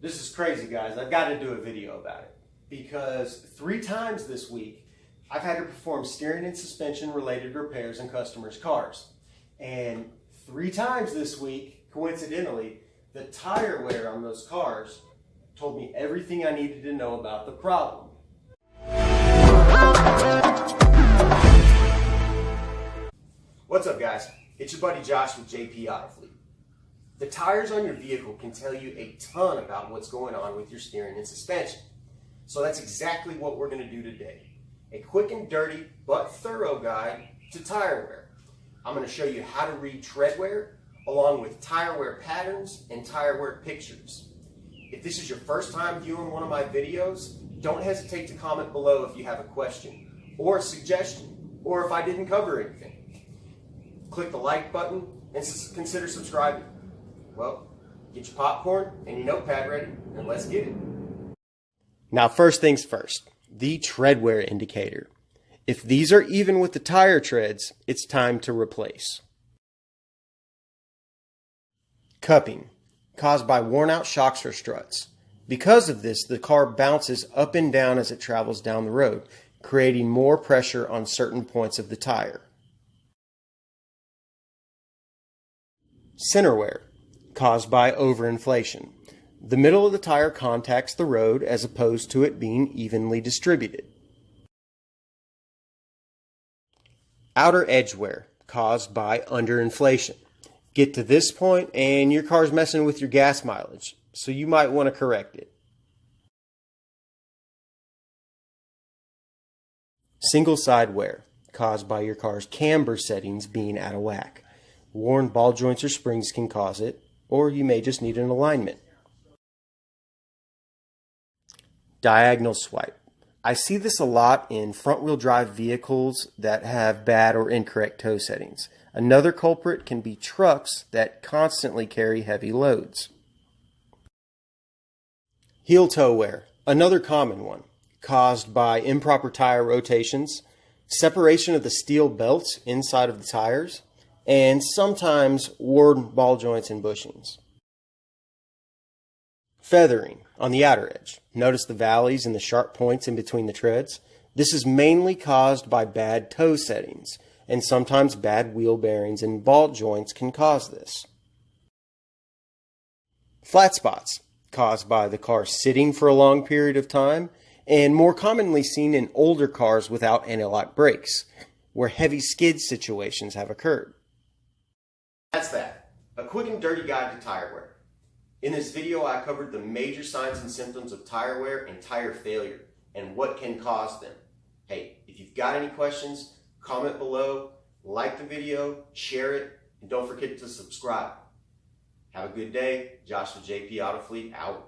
This is crazy, guys. I've got to do a video about it because 3 times this week I've had to perform steering and suspension related repairs in customers' cars. And 3 times this week, coincidentally, the tire wear on those cars told me everything I needed to know about the problem. What's up, guys? It's your buddy Josh with JP Auto Fleet. The tires on your vehicle can tell you a ton about what's going on with your steering and suspension. So that's exactly what we're going to do today. A quick and dirty but thorough guide to tire wear. I'm going to show you how to read tread wear along with tire wear patterns and tire wear pictures. If this is your first time viewing one of my videos, don't hesitate to comment below if you have a question or a suggestion or if I didn't cover anything. Click the like button and consider subscribing. Well, get your popcorn and your notepad ready, and let's get it. Now, first things first, the tread wear indicator. If these are even with the tire treads, it's time to replace. Cupping, caused by worn out shocks or struts. Because of this, the car bounces up and down as it travels down the road, creating more pressure on certain points of the tire. Center wear, caused by overinflation. The middle of the tire contacts the road as opposed to it being evenly distributed. Outer edge wear, caused by underinflation. Get to this point and your car's messing with your gas mileage, so you might want to correct it. Single side wear, caused by your car's camber settings being out of whack. Worn ball joints or springs can cause it, or you may just need an alignment. Diagonal swipe. I see this a lot in front-wheel drive vehicles that have bad or incorrect toe settings. Another culprit can be trucks that constantly carry heavy loads. Heel toe wear, another common one, caused by improper tire rotations, separation of the steel belts inside of the tires, and sometimes worn ball joints and bushings. Feathering on the outer edge. Notice the valleys and the sharp points in between the treads. This is mainly caused by bad toe settings, and sometimes bad wheel bearings and ball joints can cause this. Flat spots, caused by the car sitting for a long period of time, and more commonly seen in older cars without anti-lock brakes, where heavy skid situations have occurred. That's that. A quick and dirty guide to tire wear. In this video, I covered the major signs and symptoms of tire wear and tire failure and what can cause them. Hey, if you've got any questions, comment below, like the video, share it, and don't forget to subscribe. Have a good day. Josh with JP Auto Fleet out.